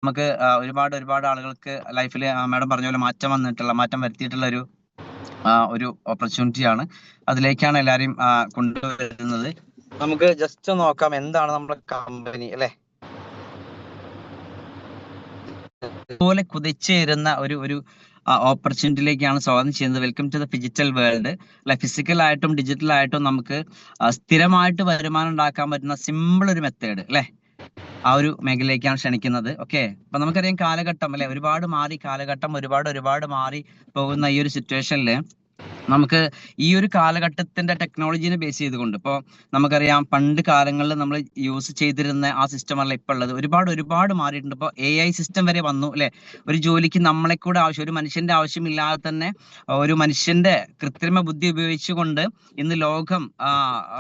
നമുക്ക് ഒരുപാട് ആളുകൾക്ക് ലൈഫിൽ മാഡം പറഞ്ഞ പോലെ മാറ്റം വരുത്തിയിട്ടുള്ള ഒരു ഓപ്പർച്യൂണിറ്റിയാണ്. അതിലേക്കാണ് എല്ലാവരെയും കൊണ്ടുവരുന്നത്. നമുക്ക് ജസ്റ്റ് നോക്കാം എന്താണ് നമ്മുടെ കമ്പനി അല്ലെ, അതുപോലെ കുതിച്ചുയരുന്ന ഒരു ഓപ്പർച്യൂണിറ്റിയിലേക്കാണ് സ്വാഗതം ചെയ്യുന്നത്. Welcome to the digital world. അല്ലെ, ഫിസിക്കലായിട്ടും ഡിജിറ്റലായിട്ടും നമുക്ക് സ്ഥിരമായിട്ട് വരുമാനം ഉണ്ടാക്കാൻ പറ്റുന്ന സിമ്പിൾ ഒരു മെത്തേഡ് അല്ലെ, ആ ഒരു മേഖലയിലേക്കാണ് ക്ഷണിക്കുന്നത്. ഓക്കെ, അപ്പൊ നമുക്കറിയാം കാലഘട്ടം അല്ലെ ഒരുപാട് മാറി, കാലഘട്ടം ഒരുപാട് മാറി പോകുന്ന ഈ ഒരു സിറ്റുവേഷനിൽ നമുക്ക് ഈ ഒരു കാലഘട്ടത്തിന്റെ ടെക്നോളജീനെ ബേസ് ചെയ്തുകൊണ്ട് ഇപ്പോൾ നമുക്കറിയാം പണ്ട് കാലങ്ങളിൽ നമ്മൾ യൂസ് ചെയ്തിരുന്ന ആ സിസ്റ്റം അല്ല ഇപ്പോൾ ഉള്ളത്. ഒരുപാട് മാറിയിട്ടുണ്ട്. ഇപ്പോൾ AI സിസ്റ്റം വരെ വന്നു അല്ലെ. ഒരു ജോലിക്ക് നമ്മളെ കൂടെ ആവശ്യം, ഒരു മനുഷ്യന്റെ ആവശ്യമില്ലാതെ തന്നെ ഒരു മനുഷ്യന്റെ കൃത്രിമ ബുദ്ധി ഉപയോഗിച്ചുകൊണ്ട് ഇന്ന് ലോകം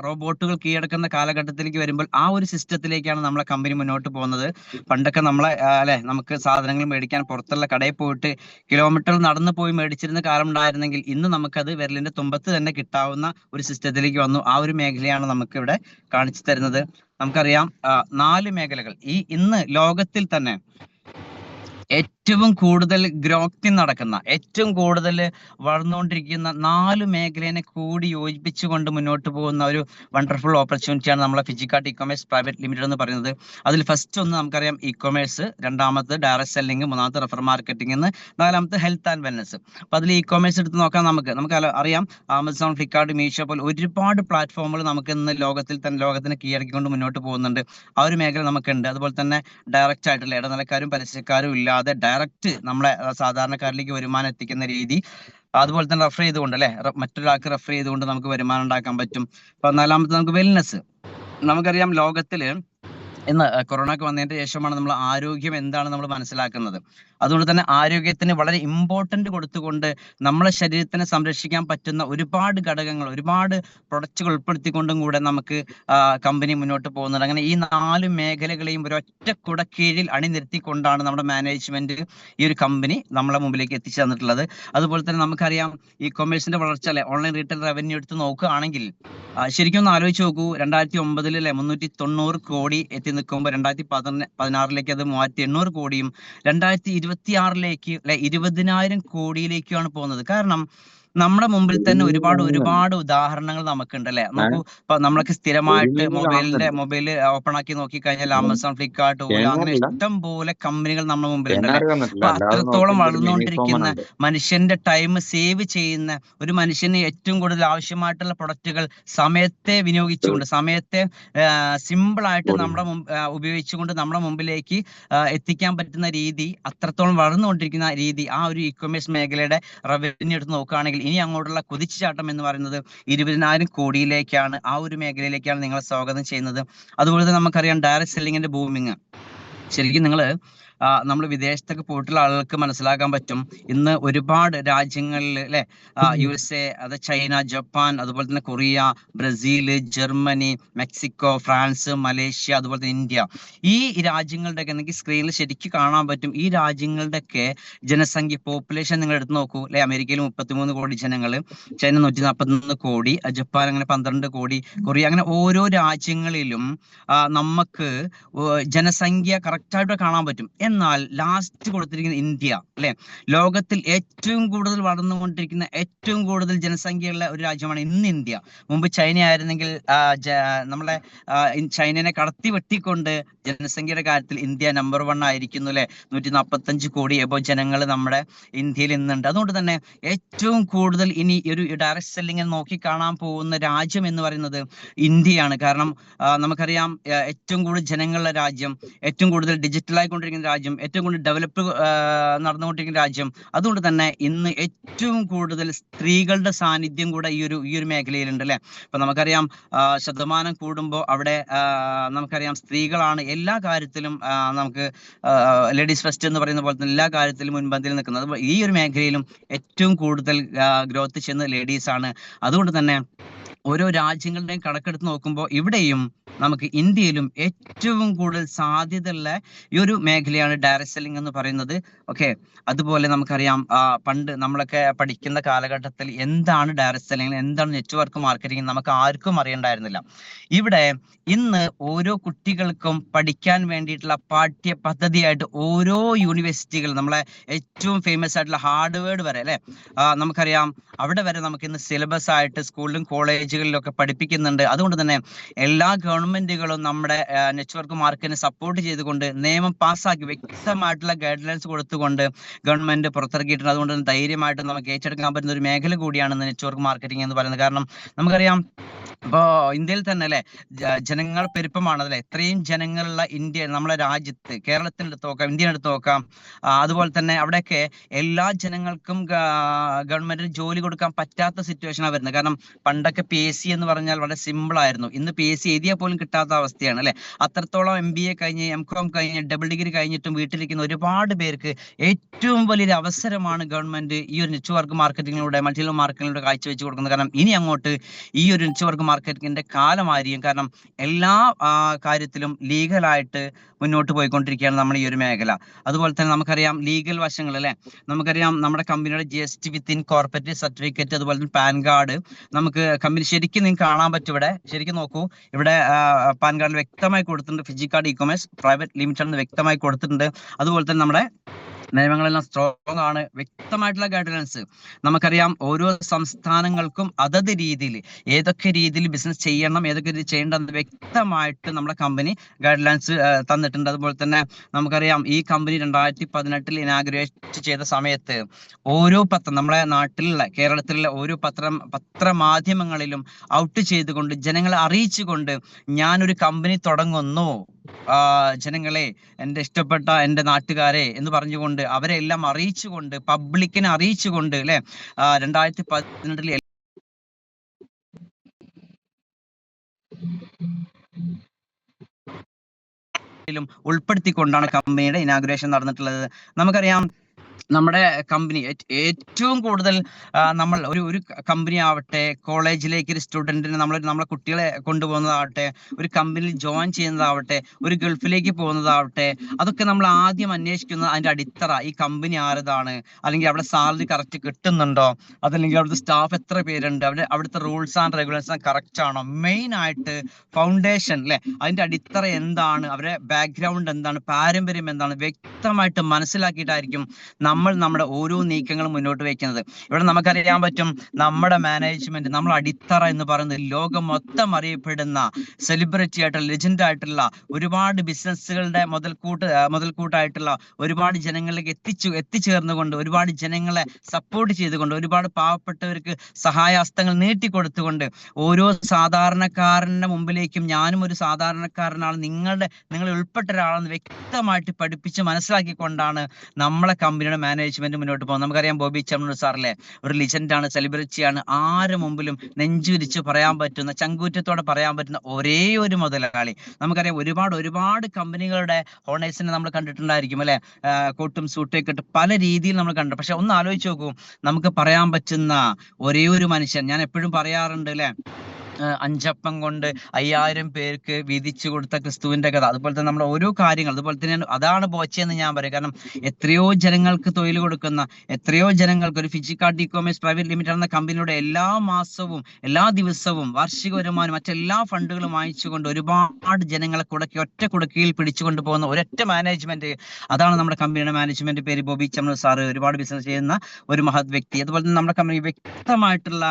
റോബോട്ടുകൾ കീഴടക്കുന്ന കാലഘട്ടത്തിലേക്ക് വരുമ്പോൾ ആ ഒരു സിസ്റ്റത്തിലേക്കാണ് നമ്മളെ കമ്പനി മുന്നോട്ട് പോകുന്നത്. പണ്ടൊക്കെ നമ്മളെ അല്ലെ നമുക്ക് സാധനങ്ങൾ മേടിക്കാൻ പുറത്തുള്ള കടയിൽ പോയിട്ട് കിലോമീറ്റർ നടന്നു പോയി മേടിച്ചിരുന്ന കാലം ഉണ്ടായിരുന്നെങ്കിൽ ഇന്ന് നമുക്കത് വിരലിന്റെ തുമ്പത്ത് തന്നെ കിട്ടാവുന്ന ഒരു സിസ്റ്റത്തിലേക്ക് വന്നു. ആ ഒരു മേഖലയാണ് നമുക്ക് ഇവിടെ കാണിച്ചു തരുന്നത്. നമുക്കറിയാം 4 മേഖലകൾ ഇന്ന് ലോകത്തിൽ തന്നെ ഏറ്റവും കൂടുതൽ ഗ്രോത്തിങ് നടക്കുന്ന, ഏറ്റവും കൂടുതൽ വളർന്നുകൊണ്ടിരിക്കുന്ന 4 മേഖലയെ കൂടി യോജിപ്പിച്ചുകൊണ്ട് മുന്നോട്ട് പോകുന്ന ഒരു വണ്ടർഫുൾ ഓപ്പർച്യൂണിറ്റിയാണ് നമ്മളെ ഫിജിക്കാർട്ട് ഇ-കൊമേഴ്സ് പ്രൈവറ്റ് ലിമിറ്റഡ് എന്ന് പറയുന്നത്. അതിൽ ഫസ്റ്റ് ഒന്ന് നമുക്കറിയാം ഇ-കൊമേഴ്സ്, രണ്ടാമത് ഡയറക്ട് സെല്ലിംഗ്, മൂന്നാമത്തെ റെഫർ മാർക്കറ്റിംഗ്, നാലാമത്തെ ഹെൽത്ത് ആൻഡ് വെൽനസ്. അപ്പൊ അതിൽ ഇ-കൊമേഴ്സ് എടുത്ത് നോക്കാം. നമുക്ക് അറിയാം ആമസോൺ, ഫ്ലിപ്കാർട്ട്, മീഷോ പോലെ ഒരുപാട് പ്ലാറ്റ്ഫോമുകൾ നമുക്ക് ഇന്ന് ലോകത്തിന് കീഴടക്കിക്കൊണ്ട് മുന്നോട്ട് പോകുന്നുണ്ട്. ആ ഒരു മേഖല നമുക്കുണ്ട്. അതുപോലെ തന്നെ ഡയറക്റ്റ് ആയിട്ടുള്ള ഇടനിലക്കാരും പരസ്യക്കാരും ഇല്ലാതെ ഡയറക്റ്റ് നമ്മളെ സാധാരണക്കാരിലേക്ക് വരുമാനം എത്തിക്കുന്ന രീതി, അതുപോലെ തന്നെ റെഫർ ചെയ്തുകൊണ്ട് അല്ലെ, മറ്റൊരാൾക്ക് റെഫർ ചെയ്തുകൊണ്ട് നമുക്ക് വരുമാനം ഉണ്ടാക്കാൻ പറ്റും. അപ്പൊ നാലാമത്തെ നമുക്ക് വെൽനെസ്. നമുക്കറിയാം ലോകത്തില് ഇന്ന് കൊറോണക്ക് വന്നതിന് ശേഷമാണ് നമ്മൾ ആരോഗ്യം എന്താണ് നമ്മൾ മനസ്സിലാക്കുന്നത്. അതുകൊണ്ട് തന്നെ ആരോഗ്യത്തിന് വളരെ ഇമ്പോർട്ടന്റ് കൊടുത്തുകൊണ്ട് നമ്മളെ ശരീരത്തിനെ സംരക്ഷിക്കാൻ പറ്റുന്ന ഒരുപാട് ഘടകങ്ങൾ, ഒരുപാട് പ്രൊഡക്റ്റുകൾ ഉൾപ്പെടുത്തിക്കൊണ്ടും കൂടെ നമുക്ക് കമ്പനി മുന്നോട്ട് പോകുന്നുണ്ട്. അങ്ങനെ ഈ 4 മേഖലകളെയും ഒരൊറ്റ കുടക്കീഴിൽ അണിനിരത്തിക്കൊണ്ടാണ് നമ്മുടെ മാനേജ്മെന്റ് ഈ ഒരു കമ്പനി നമ്മളെ മുമ്പിലേക്ക് എത്തിച്ചു തന്നിട്ടുള്ളത്. അതുപോലെ തന്നെ നമുക്കറിയാം ഇ-കൊമേഴ്സിന്റെ വളർച്ച അല്ലെ, ഓൺലൈൻ റീറ്റെയിൽ റവന്യൂ എടുത്ത് നോക്കുകയാണെങ്കിൽ ശരിക്കും ഒന്ന് ആലോചിച്ച് നോക്കൂ. 2009 അല്ലെ 390 കോടി എത്തി നിൽക്കുമ്പോൾ 2016 അത് 3800 കോടിയും 2026 അല്ലെ 20,000 കോടിയിലേക്കാണ് പോകുന്നത്. കാരണം നമ്മുടെ മുമ്പിൽ തന്നെ ഒരുപാട് ഉദാഹരണങ്ങൾ നമുക്കുണ്ട് അല്ലെ. നോക്കൂ, ഇപ്പൊ നമ്മളൊക്കെ സ്ഥിരമായിട്ട് മൊബൈൽ ഓപ്പൺ ആക്കി നോക്കി കഴിഞ്ഞാൽ ആമസോൺ, ഫ്ലിപ്കാർട്ട്, ഓല, അങ്ങനെ ഇഷ്ടം പോലെ കമ്പനികൾ നമ്മുടെ മുമ്പിലുണ്ട് അല്ലെ. അപ്പൊ അത്രത്തോളം വളർന്നുകൊണ്ടിരിക്കുന്ന, മനുഷ്യന്റെ ടൈം സേവ് ചെയ്യുന്ന, ഒരു മനുഷ്യന് ഏറ്റവും കൂടുതൽ ആവശ്യമായിട്ടുള്ള പ്രൊഡക്റ്റുകൾ സമയത്തെ വിനിയോഗിച്ചുകൊണ്ട്, സമയത്തെ സിമ്പിൾ ആയിട്ട് ഉപയോഗിച്ചുകൊണ്ട് നമ്മുടെ മുമ്പിലേക്ക് എത്തിക്കാൻ പറ്റുന്ന രീതി, അത്രത്തോളം വളർന്നുകൊണ്ടിരിക്കുന്ന രീതി, ആ ഒരു ഇ-കൊമേഴ്സ് മേഖലയുടെ റവന്യൂ എടുത്ത് നോക്കുകയാണെങ്കിൽ ഇനി അങ്ങോട്ടുള്ള കുതിച്ചുചാട്ടം എന്ന് പറയുന്നത് 20,000 കോടിയിലേക്കാണ്. ആ ഒരു മേഖലയിലേക്കാണ് നിങ്ങളെ സ്വാഗതം ചെയ്യുന്നത്. അതുപോലെ തന്നെ നമുക്കറിയാം ഡയറക്ട് സെല്ലിങ്ങിന്റെ ബൂമിങ്. ശരിക്കും നമ്മൾ വിദേശത്തൊക്കെ പോയിട്ടുള്ള ആളുകൾക്ക് മനസ്സിലാക്കാൻ പറ്റും. ഇന്ന് ഒരുപാട് രാജ്യങ്ങളിൽ അല്ലെ, USA, അത് ചൈന, ജപ്പാൻ, അതുപോലെ തന്നെ Korea, Brazil, Germany, Mexico, France, Malaysia, അതുപോലെ തന്നെ ഇന്ത്യ, ഈ രാജ്യങ്ങളുടെയൊക്കെ നിങ്ങൾക്ക് സ്ക്രീനിൽ ശരിക്കും കാണാൻ പറ്റും. ഈ രാജ്യങ്ങളുടെയൊക്കെ ജനസംഖ്യ, പോപ്പുലേഷൻ നിങ്ങൾ എടുത്ത് നോക്കൂ അല്ലെ. അമേരിക്കയിൽ 33 കോടി ജനങ്ങൾ, ചൈന 141 കോടി, ജപ്പാൻ അങ്ങനെ 12 കോടി, കൊറിയ, അങ്ങനെ ഓരോ രാജ്യങ്ങളിലും നമുക്ക് ജനസംഖ്യ കറക്റ്റായിട്ട് കാണാൻ പറ്റും. എന്നാൽ ലാസ്റ്റ് കൊടുത്തിരിക്കുന്ന ഇന്ത്യ അല്ലെ, ലോകത്തിൽ ഏറ്റവും കൂടുതൽ വളർന്നുകൊണ്ടിരിക്കുന്ന, ഏറ്റവും കൂടുതൽ ജനസംഖ്യയുള്ള ഒരു രാജ്യമാണ് ഇന്ന് ഇന്ത്യ. മുമ്പ് ചൈന ആയിരുന്നെങ്കിൽ നമ്മളെ ചൈനനെ കടത്തി വെട്ടിക്കൊണ്ട് ജനസംഖ്യയുടെ കാര്യത്തിൽ ഇന്ത്യ നമ്പർ 1 ആയിരിക്കുന്നു അല്ലെ. 145 കോടി എബോ ജനങ്ങൾ നമ്മുടെ ഇന്ത്യയിൽ ഇന്നുണ്ട്. അതുകൊണ്ട് തന്നെ ഏറ്റവും കൂടുതൽ ഇനി ഒരു ഡയറക്ട് സെല്ലിംഗ് നോക്കി കാണാൻ പോകുന്ന രാജ്യം എന്ന് പറയുന്നത് ഇന്ത്യയാണ്. കാരണം നമുക്കറിയാം ഏറ്റവും കൂടുതൽ ജനങ്ങളുടെ രാജ്യം, ഏറ്റവും കൂടുതൽ ഡിജിറ്റലായിക്കൊണ്ടിരിക്കുന്ന രാജ്യം, ഏറ്റവും കൂടുതൽ ഡെവലപ്പ് നടന്നുകൊണ്ടിരിക്കുന്ന രാജ്യം. അതുകൊണ്ട് തന്നെ ഇന്ന് ഏറ്റവും കൂടുതൽ സ്ത്രീകളുടെ സാന്നിധ്യം കൂടെ ഈ ഒരു മേഖലയിലുണ്ട് അല്ലെ. ഇപ്പൊ നമുക്കറിയാം ശതമാനം കൂടുമ്പോൾ അവിടെ നമുക്കറിയാം സ്ത്രീകളാണ് എല്ലാ കാര്യത്തിലും, നമുക്ക് ലേഡീസ് ഫസ്റ്റ് എന്ന് പറയുന്ന പോലെ തന്നെ എല്ലാ കാര്യത്തിലും മുൻപന്തിയിൽ നിൽക്കുന്നത്. ഈ ഒരു മേഖലയിലും ഏറ്റവും കൂടുതൽ ഗ്രോത്ത് ചെയ്യുന്ന ലേഡീസ് ആണ്. അതുകൊണ്ട് തന്നെ ഓരോ രാജ്യങ്ങളുടെയും കണക്കെടുത്ത് നോക്കുമ്പോൾ ഇവിടെയും നമുക്ക് ഇന്ത്യയിലും ഏറ്റവും കൂടുതൽ സാധ്യതയുള്ള ഈ ഒരു മേഖലയാണ് ഡയറക്ട് സെല്ലിംഗ് എന്ന് പറയുന്നത്. ഓക്കെ, അതുപോലെ നമുക്കറിയാം പണ്ട് നമ്മളൊക്കെ പഠിക്കുന്ന കാലഘട്ടത്തിൽ എന്താണ് ഡയറക്ട് സെല്ലിംഗ്, എന്താണ് നെറ്റ്വർക്ക് മാർക്കറ്റിംഗ് നമുക്ക് ആർക്കും അറിയണ്ടായിരുന്നില്ല. ഇവിടെ ഇന്ന് ഓരോ കുട്ടികൾക്കും പഠിക്കാൻ വേണ്ടിയിട്ടുള്ള പാഠ്യ പദ്ധതിയായിട്ട് ഓരോ യൂണിവേഴ്സിറ്റികൾ, നമ്മളെ ഏറ്റവും ഫേമസ് ആയിട്ടുള്ള ഹാർഡ്വേർഡ് വരെ അല്ലെ, നമുക്കറിയാം അവിടെ വരെ നമുക്ക് ഇന്ന് സിലബസ് ആയിട്ട് സ്കൂളിലും കോളേജുകളിലും ഒക്കെ പഠിപ്പിക്കുന്നുണ്ട്. അതുകൊണ്ട് തന്നെ എല്ലാ ഗവൺമെന്റുകളും നമ്മുടെ നെറ്റ്വർക്ക് മാർക്കറ്റിനെ സപ്പോർട്ട് ചെയ്തുകൊണ്ട് നിയമം പാസ്സാക്കി വ്യക്തമായിട്ടുള്ള ഗൈഡ് ലൈൻസ് കൊടുത്തുകൊണ്ട് ഗവൺമെന്റ് പുറത്തിറക്കിയിട്ടുണ്ട്. അതുകൊണ്ട് തന്നെ ധൈര്യമായിട്ട് നമുക്ക് ഏറ്റെടുക്കാൻ പറ്റുന്ന ഒരു മേഖല കൂടിയാണ് നെറ്റ്വർക്ക് മാർക്കറ്റിംഗ് എന്ന് പറയുന്നത്. കാരണം നമുക്കറിയാം ഇപ്പോ ഇന്ത്യയിൽ തന്നെ അല്ലെ ജനങ്ങൾ പെരുപ്പമാണ് അല്ലെ, ഇത്രയും ജനങ്ങളുള്ള ഇന്ത്യ, നമ്മളെ രാജ്യത്ത് കേരളത്തിൽ എടുത്ത് നോക്കാം, ഇന്ത്യ എടുത്ത് നോക്കാം, അതുപോലെ തന്നെ അവിടെയൊക്കെ എല്ലാ ജനങ്ങൾക്കും ഗവൺമെന്റിന് ജോലി കൊടുക്കാൻ പറ്റാത്ത സിറ്റുവേഷനാണ് വരുന്നത്. കാരണം പണ്ടൊക്കെ PSC എന്ന് പറഞ്ഞാൽ വളരെ സിമ്പിൾ ആയിരുന്നു. ഇന്ന് PSC എഴുതിയാൽ പോലും കിട്ടാത്ത അവസ്ഥയാണ് അല്ലെ. അത്രത്തോളം MBA കഴിഞ്ഞ് MCOM കഴിഞ്ഞ് ഡബിൾ ഡിഗ്രി കഴിഞ്ഞിട്ടും വീട്ടിലിരിക്കുന്ന ഒരുപാട് പേർക്ക് ഏറ്റവും വലിയൊരു അവസരമാണ് ഗവൺമെന്റ് ഈ ഒരു നെറ്റ്വർക്ക് മാർക്കറ്റിങ്ങിലൂടെ മൾട്ടി ലെവൽ മാർക്കറ്റിങ്ങിലൂടെ കാഴ്ചവെച്ച് കൊടുക്കുന്നത്. കാരണം ഇനി അങ്ങോട്ട് ഈ ഒരു നെറ്റ്വർക്ക് മാർക്കറ്റിങ്ങിന്റെ കാലമായിരിക്കും. കാരണം എല്ലാ കാര്യത്തിലും ലീഗലായിട്ട് മുന്നോട്ട് പോയിക്കൊണ്ടിരിക്കുകയാണ് നമ്മൾ ഈ ഒരു മേഖല. അതുപോലെ തന്നെ നമുക്കറിയാം ലീഗൽ വശങ്ങൾ അല്ലെ, നമുക്കറിയാം നമ്മുടെ കമ്പനിയുടെ GST വിത്തിൻ കോർപ്പറേറ്റ് സർട്ടിഫിക്കറ്റ്, അതുപോലെ തന്നെ പാൻ കാർഡ്, നമുക്ക് കമ്പനി ശരിക്കും നിങ്ങൾക്ക് കാണാൻ പറ്റും. ഇവിടെ ശരിക്കും നോക്കൂ, ഇവിടെ പാൻ കാർഡിൽ വ്യക്തമായി കൊടുത്തിട്ടുണ്ട് ഫിജിക്കാർഡ് ഇ-കൊമേഴ്സ് പ്രൈവറ്റ് ലിമിറ്റഡ് എന്ന് വ്യക്തമായി കൊടുത്തിട്ടുണ്ട്. അതുപോലെ തന്നെ നമ്മുടെ നിയമങ്ങളെല്ലാം സ്ട്രോങ് ആണ്, വ്യക്തമായിട്ടുള്ള ഗൈഡ് ലൈൻസ്. നമുക്കറിയാം ഓരോ സംസ്ഥാനങ്ങൾക്കും അതത് രീതിയിൽ ഏതൊക്കെ രീതിയിൽ ബിസിനസ് ചെയ്യണം, ഏതൊക്കെ രീതി ചെയ്യേണ്ടത് വ്യക്തമായിട്ട് നമ്മുടെ കമ്പനി ഗൈഡ് ലൈൻസ് തന്നിട്ടുണ്ട്. അതുപോലെ തന്നെ നമുക്കറിയാം ഈ കമ്പനി 2018 ഇനാഗുറേറ്റ് ചെയ്ത സമയത്ത് ഓരോ നമ്മുടെ നാട്ടിലുള്ള കേരളത്തിലുള്ള ഓരോ പത്രമാധ്യമങ്ങളിലും ഔട്ട് ചെയ്തുകൊണ്ട് ജനങ്ങളെ അറിയിച്ചുകൊണ്ട് ഞാനൊരു കമ്പനി തുടങ്ങുന്നു, ജനങ്ങളെ, എൻ്റെ ഇഷ്ടപ്പെട്ട എൻ്റെ നാട്ടുകാരെ എന്ന് പറഞ്ഞുകൊണ്ട് അവരെ എല്ലാം അറിയിച്ചുകൊണ്ട് പബ്ലിക്കിനെ അറിയിച്ചുകൊണ്ട് അല്ലെ 2018 ഉൾപ്പെടുത്തിക്കൊണ്ടാണ് കമ്പനിയുടെ ഇനാഗുറേഷൻ നടന്നിട്ടുള്ളത്. നമുക്കറിയാം നമ്മുടെ കമ്പനി ഏറ്റവും കൂടുതൽ നമ്മൾ ഒരു കമ്പനി ആവട്ടെ, കോളേജിലേക്ക് ഒരു സ്റ്റുഡൻറ്റിനെ നമ്മളെ കുട്ടികളെ കൊണ്ടുപോകുന്നതാവട്ടെ, ഒരു കമ്പനിയിൽ ജോയിൻ ചെയ്യുന്നതാവട്ടെ, ഒരു ഗൾഫിലേക്ക് പോകുന്നതാവട്ടെ, അതൊക്കെ നമ്മൾ ആദ്യം അന്വേഷിക്കുന്നത് അതിന്റെ അടിത്തറ, ഈ കമ്പനി ആരതാണ്, അല്ലെങ്കിൽ അവിടെ സാലറി കറക്റ്റ് കിട്ടുന്നുണ്ടോ, അതല്ലെങ്കിൽ അവിടുത്തെ സ്റ്റാഫ് എത്ര പേരുണ്ട്, അവിടുത്തെ റൂൾസ് ആൻഡ് റെഗുലേഷൻസ് കറക്റ്റ് ആണോ, മെയിൻ ആയിട്ട് ഫൗണ്ടേഷൻ അല്ലെ, അതിന്റെ അടിത്തറ എന്താണ്, അവരുടെ ബാക്ക്ഗ്രൗണ്ട് എന്താണ്, പാരമ്പര്യം എന്താണ് വ്യക്തമായിട്ട് മനസ്സിലാക്കിയിട്ടായിരിക്കും നമ്മുടെ ഓരോ നീക്കങ്ങളും മുന്നോട്ട് വയ്ക്കുന്നത്. ഇവിടെ നമുക്കറിയാൻ പറ്റും നമ്മുടെ മാനേജ്മെന്റ്, നമ്മൾ അടിത്തറ എന്ന് പറയുന്നത് ലോകം മൊത്തം അറിയപ്പെടുന്ന സെലിബ്രിറ്റി ആയിട്ടുള്ള ലെജൻഡ് ആയിട്ടുള്ള ഒരുപാട് ബിസിനസ്സുകളുടെ മുതൽക്കൂട്ടായിട്ടുള്ള ഒരുപാട് ജനങ്ങളിലേക്ക് എത്തിച്ചേർന്നുകൊണ്ട് ഒരുപാട് ജനങ്ങളെ സപ്പോർട്ട് ചെയ്തുകൊണ്ട് ഒരുപാട് പാവപ്പെട്ടവർക്ക് സഹായഹസ്തങ്ങൾ നീട്ടിക്കൊടുത്തുകൊണ്ട് ഓരോ സാധാരണക്കാരന്റെ മുമ്പിലേക്കും ഞാനും ഒരു സാധാരണക്കാരനാണ്, നിങ്ങൾ ഉൾപ്പെട്ട ഒരാളെന്ന് വ്യക്തമായിട്ട് പഠിപ്പിച്ച് മനസ്സിലാക്കിക്കൊണ്ടാണ് നമ്മളെ കമ്പനിയുടെ മാനേജ്മെന്റ് മുന്നോട്ട് പോകുന്നത്. നമുക്കറിയാം ബോബി ചെമ്മണ്ണൂർ സാറിലെ ഒരു ലിജൻഡാണ്, സെലിബ്രിറ്റിയാണ്, ആര് മുമ്പിലും നെഞ്ചുരിച്ച് പറയാൻ പറ്റുന്ന, ചങ്കൂറ്റത്തോടെ പറയാൻ പറ്റുന്ന ഒരേ ഒരു മുതലാളി. നമുക്കറിയാം ഒരുപാട് കമ്പനികളുടെ ഓണേഴ്സിനെ നമ്മൾ കണ്ടിട്ടുണ്ടായിരിക്കും അല്ലെ, കോട്ടും സൂട്ടൊക്കെ ഇട്ട് പല രീതിയിൽ നമ്മൾ കണ്ടു. പക്ഷെ ഒന്ന് ആലോചിച്ച് നോക്കൂ, നമുക്ക് പറയാൻ പറ്റുന്ന ഒരേ ഒരു മനുഷ്യൻ, ഞാൻ എപ്പോഴും പറയാറുണ്ട് അല്ലെ, 5 അപ്പം കൊണ്ട് 5000 പേർക്ക് വീതിച്ചു കൊടുത്ത ക്രിസ്തുവിന്റെ കഥ. അതുപോലെ തന്നെ നമ്മുടെ ഓരോ കാര്യങ്ങൾ, അതുപോലെ തന്നെ അതാണ് ബോച്ചെന്ന് ഞാൻ പറയും. കാരണം എത്രയോ ജനങ്ങൾക്ക് തൊഴിൽ കൊടുക്കുന്ന, എത്രയോ ജനങ്ങൾക്ക് ഒരു ഫിജിക്കാർഡ് ഇ-കൊമേഴ്സ് പ്രൈവറ്റ് ലിമിറ്റഡ് എന്ന കമ്പനിയുടെ എല്ലാ മാസവും എല്ലാ ദിവസവും വാർഷിക വരുമാനം മറ്റെല്ലാ ഫണ്ടുകളും വാങ്ങിച്ചുകൊണ്ട് ഒരുപാട് ജനങ്ങളെ ഒറ്റ കുടക്കീഴിൽ പിടിച്ചുകൊണ്ട് പോകുന്ന ഒരൊറ്റ മാനേജ്മെന്റ്, അതാണ് നമ്മുടെ കമ്പനിയുടെ മാനേജ്മെന്റ് പേര്. ബോബി ചെമ്മണ്ണൂർ സാറ് ഒരുപാട് ബിസിനസ് ചെയ്യുന്ന ഒരു മഹത് വ്യക്തി. അതുപോലെ തന്നെ നമ്മുടെ കമ്പനി വ്യക്തമായിട്ടുള്ള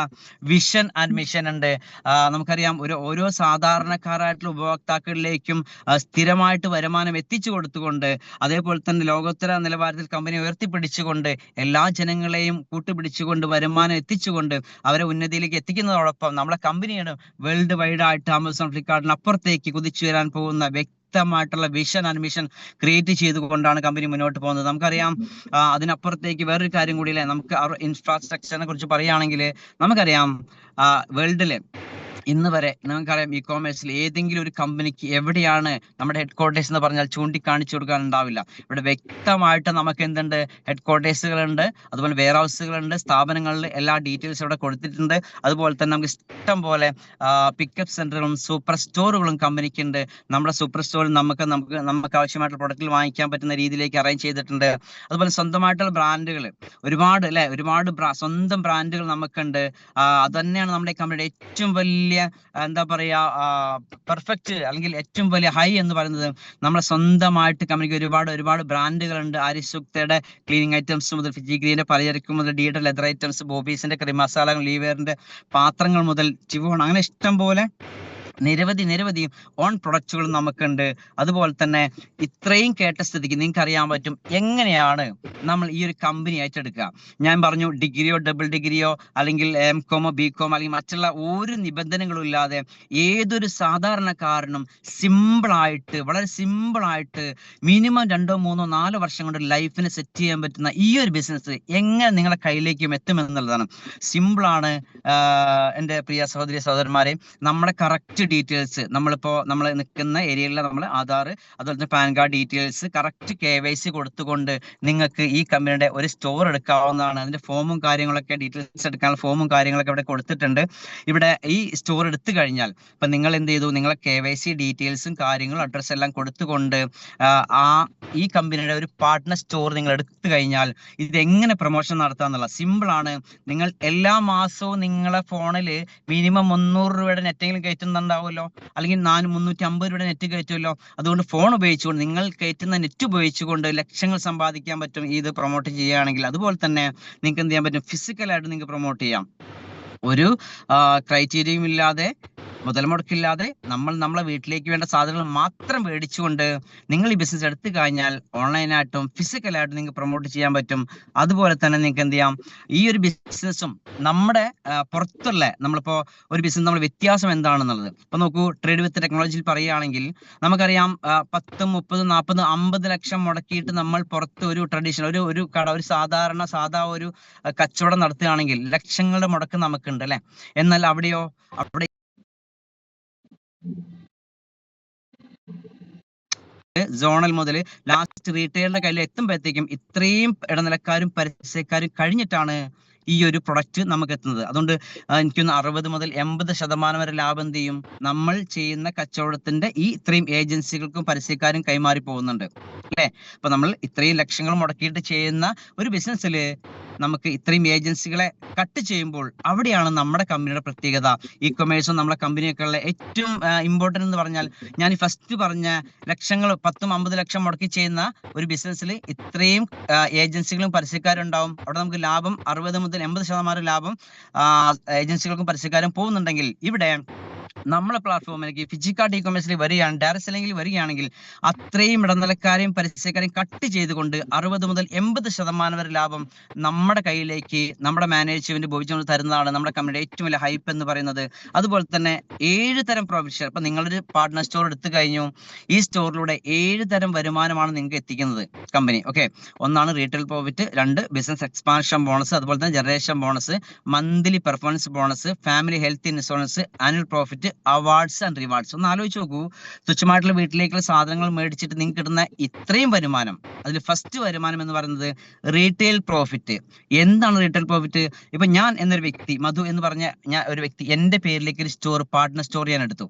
വിഷൻ ആൻഡ് മിഷൻ ഉണ്ട്. നമുക്കറിയാം ഓരോ സാധാരണക്കാരായിട്ടുള്ള ഉപഭോക്താക്കളിലേക്കും സ്ഥിരമായിട്ട് വരുമാനം എത്തിച്ചു കൊടുത്തുകൊണ്ട്, അതേപോലെ തന്നെ ലോകോത്തര നിലവാരത്തിൽ കമ്പനി ഉയർത്തിപ്പിടിച്ചുകൊണ്ട് എല്ലാ ജനങ്ങളെയും കൂട്ടുപിടിച്ചുകൊണ്ട് വരുമാനം എത്തിച്ചുകൊണ്ട് അവരെ ഉന്നതിയിലേക്ക് എത്തിക്കുന്നതോടൊപ്പം നമ്മളെ കമ്പനിയാണ് വേൾഡ് വൈഡ് ആയിട്ട് ആമസോൺ, ഫ്ലിപ്കാർട്ടിന് അപ്പുറത്തേക്ക് കുതിച്ചു വരാൻ പോകുന്ന വ്യക്തമായിട്ടുള്ള വിഷൻ ആൻഡ് മിഷൻ ക്രിയേറ്റ് ചെയ്തുകൊണ്ടാണ് കമ്പനി മുന്നോട്ട് പോകുന്നത്. നമുക്കറിയാം അതിനപ്പുറത്തേക്ക് വേറൊരു കാര്യം കൂടിയില്ലേ, നമുക്ക് ഇൻഫ്രാസ്ട്രക്ചറിനെ കുറിച്ച് പറയുകയാണെങ്കിൽ നമുക്കറിയാം വേൾഡിലെ ഇന്ന് വരെ നിങ്ങൾക്കറിയാം ഇ കോമേഴ്സിൽ ഏതെങ്കിലും ഒരു കമ്പനിക്ക് എവിടെയാണ് നമ്മുടെ ഹെഡ് ക്വാർട്ടേഴ്സ് എന്ന് പറഞ്ഞാൽ ചൂണ്ടിക്കാണിച്ചു കൊടുക്കാൻ ഉണ്ടാവില്ല. ഇവിടെ വ്യക്തമായിട്ട് നമുക്ക് എന്തുണ്ട്, ഹെഡ് ക്വാർട്ടേഴ്സുകളുണ്ട്, അതുപോലെ വെയർ ഹൗസുകളുണ്ട്, സ്ഥാപനങ്ങളിൽ എല്ലാ ഡീറ്റെയിൽസും ഇവിടെ കൊടുത്തിട്ടുണ്ട്. അതുപോലെ തന്നെ നമുക്ക് ഇഷ്ടം പോലെ പിക്കപ്പ് സെന്ററുകളും സൂപ്പർ സ്റ്റോറുകളും കമ്പനിക്കുണ്ട്. നമ്മുടെ സൂപ്പർ സ്റ്റോറിൽ നമുക്ക് ആവശ്യമായിട്ടുള്ള പ്രൊഡക്റ്റുകൾ വാങ്ങിക്കാൻ പറ്റുന്ന രീതിയിലേക്ക് അറേഞ്ച് ചെയ്തിട്ടുണ്ട്. അതുപോലെ സ്വന്തമായിട്ടുള്ള ബ്രാൻഡുകൾ ഒരുപാട് സ്വന്തം ബ്രാൻഡുകൾ നമുക്കുണ്ട്. അത് തന്നെയാണ് നമ്മുടെ കമ്പനിയുടെ ഏറ്റവും വലിയ എന്താ പറയാ പെർഫെക്റ്റ് അല്ലെങ്കിൽ ഏറ്റവും വലിയ ഹൈ എന്ന് പറയുന്നത്. നമ്മുടെ സ്വന്തമായിട്ട് കമ്പനിക്ക് ഒരുപാട് ബ്രാൻഡുകളുണ്ട്. ആര്യസൂക്തയുടെ ക്ലീനിങ് ഐറ്റംസ് മുതൽ ഫിജിഗ്രീന്റെ പലചരക്ക് മുതൽ ഡീയുടെ ലെതർ ഐറ്റംസ്, ബോബീസിന്റെ കറി മസാലകൾ, ലീവറിന്റെ പാത്രങ്ങൾ മുതൽ ചിവോൺ, അങ്ങനെ ഇഷ്ടം പോലെ നിരവധി ഓൺ പ്രൊഡക്റ്റുകൾ നമുക്കുണ്ട്. അതുപോലെ തന്നെ ഇത്രയും കേട്ട സ്ഥിതിക്ക് നിങ്ങൾക്ക് അറിയാൻ പറ്റും എങ്ങനെയാണ് നമ്മൾ ഈ ഒരു കമ്പനി ഏറ്റെടുക്കുക. ഞാൻ പറഞ്ഞു, ഡിഗ്രിയോ ഡബിൾ ഡിഗ്രിയോ അല്ലെങ്കിൽ MCOMോ BCOM അല്ലെങ്കിൽ മറ്റുള്ള ഒരു നിബന്ധനകളും ഇല്ലാതെ ഏതൊരു സാധാരണക്കാരനും വളരെ സിമ്പിളായിട്ട് മിനിമം 2, 3, 4 വർഷം കൊണ്ട് ലൈഫിനെ സെറ്റ് ചെയ്യാൻ പറ്റുന്ന ഈ ഒരു ബിസിനസ് എങ്ങനെ നിങ്ങളുടെ കയ്യിലേക്കും എത്തുമെന്നുള്ളതാണ്. സിമ്പിളാണ് എൻ്റെ പ്രിയ സഹോദരന്മാരെ. നമ്മുടെ കറക്റ്റ് ഡീറ്റെയിൽസ് നമ്മൾ നിൽക്കുന്ന ഏരിയയിലെ നമ്മൾ ആധാർ, അതുപോലെ തന്നെ pan card details correct KYC കൊടുത്തുകൊണ്ട് നിങ്ങൾക്ക് ഈ കമ്പനിയുടെ ഒരു സ്റ്റോർ എടുക്കാവുന്നതാണ്. അതിന്റെ ഫോമും കാര്യങ്ങളൊക്കെ, ഡീറ്റെയിൽസ് എടുക്കാനുള്ള ഫോമും കാര്യങ്ങളൊക്കെ ഇവിടെ കൊടുത്തിട്ടുണ്ട്. ഇവിടെ ഈ സ്റ്റോർ എടുത്തു കഴിഞ്ഞാൽ ഇപ്പൊ നിങ്ങൾ എന്ത് ചെയ്തു, നിങ്ങളെ KYC ഡീറ്റെയിൽസും കാര്യങ്ങളും അഡ്രസ്സ് എല്ലാം കൊടുത്തുകൊണ്ട് ഈ കമ്പനിയുടെ ഒരു പാർട്ട്ണർ സ്റ്റോർ നിങ്ങൾ എടുത്തു കഴിഞ്ഞാൽ ഇതെങ്ങനെ പ്രൊമോഷൻ നടത്താന്നുള്ള സിമ്പിൾ ആണ്. നിങ്ങൾ എല്ലാ മാസവും നിങ്ങളെ ഫോണിൽ മിനിമം 300 രൂപയുടെ നെറ്റെങ്കിലും കയറ്റുന്നുണ്ടാവുമല്ലോ, അല്ലെങ്കിൽ 350 രൂപയുടെ നെറ്റ് കയറ്റുമല്ലോ. അതുകൊണ്ട് ഫോൺ ഉപയോഗിച്ചുകൊണ്ട്, നിങ്ങൾ കയറ്റുന്ന നെറ്റ് ഉപയോഗിച്ചുകൊണ്ട് ലക്ഷങ്ങൾ സമ്പാദിക്കാൻ പറ്റും ഇത് പ്രൊമോട്ട് ചെയ്യുകയാണെങ്കിൽ. അതുപോലെ തന്നെ നിങ്ങൾക്ക് എന്ത് ചെയ്യാൻ പറ്റും, ഫിസിക്കലായിട്ട് നിങ്ങൾക്ക് പ്രൊമോട്ട് ചെയ്യാം. ഒരു ക്രൈറ്റീരിയയും ഇല്ലാതെ, മുതൽ മുടക്കില്ലാതെ നമ്മളെ വീട്ടിലേക്ക് വേണ്ട സാധനങ്ങൾ മാത്രം മേടിച്ചുകൊണ്ട് നിങ്ങൾ ഈ ബിസിനസ് എടുത്തു കഴിഞ്ഞാൽ ഓൺലൈനായിട്ടും ഫിസിക്കലായിട്ടും നിങ്ങൾക്ക് പ്രൊമോട്ട് ചെയ്യാൻ പറ്റും. അതുപോലെ തന്നെ നിങ്ങൾക്ക് എന്ത് ചെയ്യാം, ഈ ഒരു ബിസിനസ്സും നമ്മുടെ പുറത്തുള്ള നമ്മളിപ്പോ ഒരു ബിസിനസ് നമ്മൾ വ്യത്യാസം എന്താണെന്നുള്ളത് ഇപ്പൊ നോക്കൂ. ട്രേഡ് വിത്ത് ടെക്നോളജിയിൽ പറയുകയാണെങ്കിൽ നമുക്കറിയാം 10, 30, 40, 50 ലക്ഷം മുടക്കിയിട്ട് നമ്മൾ പുറത്ത് ഒരു ട്രഡീഷണൽ ഒരു കട, ഒരു സാധാ ഒരു കച്ചവടം നടത്തുകയാണെങ്കിൽ ലക്ഷങ്ങളുടെ മുടക്ക് നമുക്കുണ്ട് അല്ലെ. എന്നാൽ അവിടെ സോണൽ മുതൽ ലാസ്റ്റ് റീറ്റെയിലിന്റെ കയ്യിൽ എത്തുമ്പോഴത്തേക്കും ഇത്രയും ഇടനിലക്കാരും പരസ്യക്കാരും കഴിഞ്ഞിട്ടാണ് ഈ ഒരു പ്രൊഡക്റ്റ് നമുക്ക് എത്തുന്നത്. അതുകൊണ്ട് എനിക്കൊന്ന് 60 മുതൽ 80% വരെ ലാഭം എന്ത് ചെയ്യും, നമ്മൾ ചെയ്യുന്ന കച്ചവടത്തിന്റെ ഈ ഇത്രയും ഏജൻസികൾക്കും പരസ്യക്കാരും കൈമാറി പോകുന്നുണ്ട് അല്ലെ. അപ്പൊ നമ്മൾ ഇത്രയും ലക്ഷങ്ങൾ മുടക്കിയിട്ട് ചെയ്യുന്ന ഒരു ബിസിനസ്സിൽ നമുക്ക് ഇത്രയും ഏജൻസികളെ കട്ട് ചെയ്യുമ്പോൾ അവിടെയാണ് നമ്മുടെ കമ്പനിയുടെ പ്രത്യേകത. ഇ കൊമേഴ്സും നമ്മളെ കമ്പനിയൊക്കെയുള്ള ഏറ്റവും ഇമ്പോർട്ടൻ്റ് എന്ന് പറഞ്ഞാൽ, ഞാൻ ഫസ്റ്റ് പറഞ്ഞ ലക്ഷങ്ങൾ 10-50 ലക്ഷം മുടക്കി ചെയ്യുന്ന ഒരു ബിസിനസ്സിൽ ഇത്രയും ഏജൻസികളും പരസ്യക്കാരും ഉണ്ടാവും. അവിടെ നമുക്ക് ലാഭം 60 മുതൽ 80% ലാഭം ഏജൻസികൾക്കും പരസ്യക്കാരും പോകുന്നുണ്ടെങ്കിൽ, ഇവിടെ നമ്മളെ പ്ലാറ്റ്ഫോമിലേക്ക് ഫിജിക്കാർഡ് ഇ കൊമേഴ്സിൽ വരികയാണ്, ഡയറക്റ്റ് സെല്ലിംഗിൽ വരികയാണെങ്കിൽ അത്രയും ഇടനിലക്കാരെയും പരസ്യക്കാരെയും കട്ട് ചെയ്തുകൊണ്ട് 60 മുതൽ 80% വരെ ലാഭം നമ്മുടെ കയ്യിലേക്ക് നമ്മുടെ മാനേജ്മെന്റ് ഭവിച്ചുകൊണ്ട് തരുന്നതാണ് നമ്മുടെ കമ്പനിയുടെ ഏറ്റവും വലിയ ഹൈപ്പ് എന്ന് പറയുന്നത്. അതുപോലെ തന്നെ 7 തരം പ്രോഫിറ്റ് ഷെയർ. ഇപ്പൊ നിങ്ങളൊരു പാർട്ട്ണർ സ്റ്റോർ എടുത്തു കഴിഞ്ഞു, ഈ സ്റ്റോറിലൂടെ 7 തരം വരുമാനമാണ് നിങ്ങൾക്ക് എത്തിക്കുന്നത് കമ്പനി. ഓക്കെ, ഒന്നാണ് retail profit, 2 business expansion bonus, അതുപോലെ തന്നെ generation bonus, monthly performance bonus, family health insurance, annual profit, awards and rewards. ഒന്ന് ആലോചിച്ച് നോക്കൂ, തുച്ഛമായിട്ടുള്ള വീട്ടിലേക്കുള്ള സാധനങ്ങൾ മേടിച്ചിട്ട് നിങ്ങൾക്ക് കിട്ടുന്ന ഇത്രയും വരുമാനം. അതിൽ ഫസ്റ്റ് വരുമാനം എന്ന് പറയുന്നത് റീറ്റെയിൽ പ്രോഫിറ്റ്. എന്താണ് റീറ്റെയിൽ പ്രോഫിറ്റ്? ഇപ്പൊ ഞാൻ എന്നൊരു വ്യക്തി, മധു എന്ന് പറഞ്ഞ ഒരു വ്യക്തി എന്റെ പേരിലേക്ക് ഒരു സ്റ്റോർ, പാർട്ട്ണർ സ്റ്റോർ ഞാൻ എടുത്തു.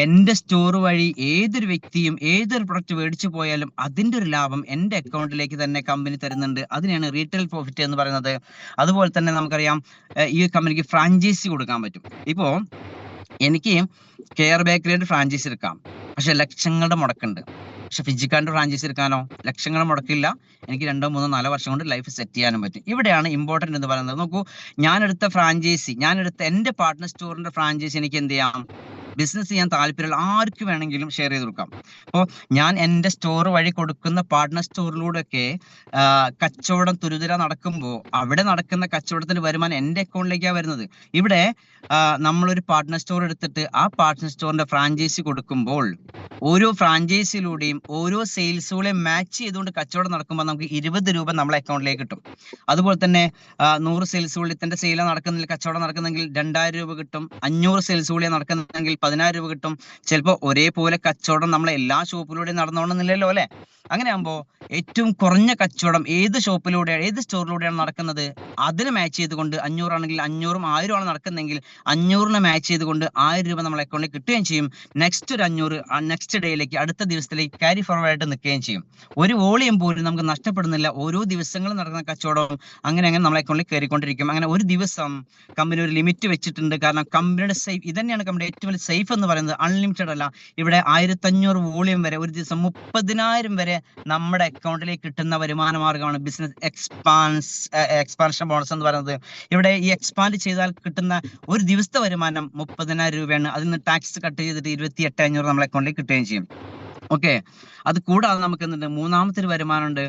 എന്റെ സ്റ്റോർ വഴി ഏതൊരു വ്യക്തിയും ഏതൊരു പ്രൊഡക്റ്റ് മേടിച്ചു പോയാലും അതിന്റെ ഒരു ലാഭം എന്റെ അക്കൗണ്ടിലേക്ക് തന്നെ കമ്പനി തരുന്നുണ്ട്. അതിനെയാണ് റീറ്റെയിൽ പ്രോഫിറ്റ് എന്ന് പറയുന്നത്. അതുപോലെ തന്നെ നമുക്കറിയാം ഈ കമ്പനിക്ക് ഫ്രാഞ്ചൈസി കൊടുക്കാൻ പറ്റും. ഇപ്പോ എനിക്ക് കെയർ ബേക്കറിയുടെ ഫ്രാഞ്ചൈസി എടുക്കാം, പക്ഷെ ലക്ഷങ്ങളുടെ മുടക്കുണ്ട്. പക്ഷെ ഫിജിക്കാർഡിന്റെ ഫ്രാഞ്ചൈസി എടുക്കാനോ ലക്ഷങ്ങളുടെ മുടക്കില്ല, എനിക്ക് 2, 3, 4 വർഷം കൊണ്ട് ലൈഫ് സെറ്റ് ചെയ്യാനും പറ്റും. ഇവിടെയാണ് ഇമ്പോർട്ടന്റ് എന്ന് പറയുന്നത്. നോക്കൂ, ഞാൻ എടുത്ത എന്റെ പാർട്ട്ണർ സ്റ്റോറിന്റെ ഫ്രാഞ്ചൈസി എനിക്ക് എന്ത് ചെയ്യാം, ബിസിനസ് ചെയ്യാൻ താല്പര്യമുള്ള ആർക്ക് വേണമെങ്കിലും ഷെയർ ചെയ്ത് കൊടുക്കാം. അപ്പോൾ ഞാൻ എൻ്റെ സ്റ്റോർ വഴി കൊടുക്കുന്ന പാർട്ട്ണർ സ്റ്റോറിലൂടെയൊക്കെ കച്ചവടം തുരുതുര നടക്കുമ്പോൾ അവിടെ നടക്കുന്ന കച്ചവടത്തിന്റെ വരുമാനം എൻ്റെ അക്കൗണ്ടിലേക്കാണ് വരുന്നത്. ഇവിടെ നമ്മളൊരു പാർട്ട്ണർ സ്റ്റോർ എടുത്തിട്ട് ആ പാർട്ട്ണർ സ്റ്റോറിന്റെ ഫ്രാഞ്ചൈസി കൊടുക്കുമ്പോൾ ഓരോ ഫ്രാഞ്ചൈസിയിലൂടെയും ഓരോ സെയിൽസുകളെയും മാച്ച് ചെയ്തുകൊണ്ട് കച്ചവടം നടക്കുമ്പോൾ നമുക്ക് 20 രൂപ നമ്മളെ അക്കൗണ്ടിലേക്ക് കിട്ടും. അതുപോലെ തന്നെ 100 സെയിൽസുകളിൽ തന്റെ സെയിൽ നടക്കുന്നെങ്കിൽ കച്ചവടം നടക്കുന്നെങ്കിൽ 2000 രൂപ കിട്ടും. 500 സെയിൽസുകളിൽ നടക്കുന്നെങ്കിൽ 10,000 രൂപ കിട്ടും. ചിലപ്പോൾ ഒരേപോലെ കച്ചവടം നമ്മളെ എല്ലാ ഷോപ്പിലൂടെയും നടന്നോണമെന്നില്ലല്ലോ അല്ലെ. അങ്ങനെ ആകുമ്പോൾ ഏറ്റവും കുറഞ്ഞ കച്ചവടം ഏത് ഷോപ്പിലൂടെയാണ് ഏത് സ്റ്റോറിലൂടെയാണ് നടക്കുന്നത് അതിന് മാച്ച് ചെയ്തുകൊണ്ട് 500 ആണെങ്കിൽ 500ഉം 1000 ആണ് നടക്കുന്നെങ്കിൽ 500നെ മാച്ച് ചെയ്തുകൊണ്ട് 1000 രൂപ നമ്മളെ അക്കൗണ്ടിൽ കിട്ടുകയും ചെയ്യും. നെക്സ്റ്റ് ഒരു 500 നെക്സ്റ്റ് ഡേയിലേക്ക് അടുത്ത ദിവസത്തിലേക്ക് ക്യാരി ഫോർവേഡ് ആയിട്ട് നിൽക്കുകയും ചെയ്യും. ഒരു വോളിയം പോലും നമുക്ക് നഷ്ടപ്പെടുന്നില്ല. ഓരോ ദിവസങ്ങളും നടക്കുന്ന കച്ചവടം അങ്ങനെ നമ്മളെ അക്കൗണ്ടിൽ കയറിക്കൊണ്ടിരിക്കും. അങ്ങനെ ഒരു ദിവസം കമ്പനി ഒരു ലിമിറ്റ് വെച്ചിട്ടുണ്ട്. കാരണം കമ്പനിയുടെ സേഫ് ഇത് തന്നെയാണ് കമ്പനിയുടെ ഏറ്റവും വലിയ സേഫ് എന്ന് പറയുന്നത്. അൺലിമിറ്റഡ് അല്ല. ഇവിടെ 1500 വോളിയം വരെ ഒരു ദിവസം 30,000 വരെ നമ്മുടെ അക്കൗണ്ടിലേക്ക് കിട്ടുന്ന വരുമാന മാർഗമാണ് ബിസിനസ് എക്സ്പാൻഷൻ ബോണസ് എന്ന് പറയുന്നത്. ഇവിടെ ഈ എക്സ്പാൻഡ് ചെയ്താൽ കിട്ടുന്ന ഒരു ദിവസത്തെ വരുമാനം 30,000 രൂപയാണ്. അതിൽ നിന്ന് ടാക്സ് കട്ട് ചെയ്തിട്ട് 28,500 നമ്മളെ അക്കൗണ്ടിലേക്ക് കിട്ടുകയും ചെയ്യും. ഓക്കെ, അത് കൂടാതെ നമുക്ക് എന്തുണ്ട്, മൂന്നാമത്തെ ഒരു വരുമാനമുണ്ട്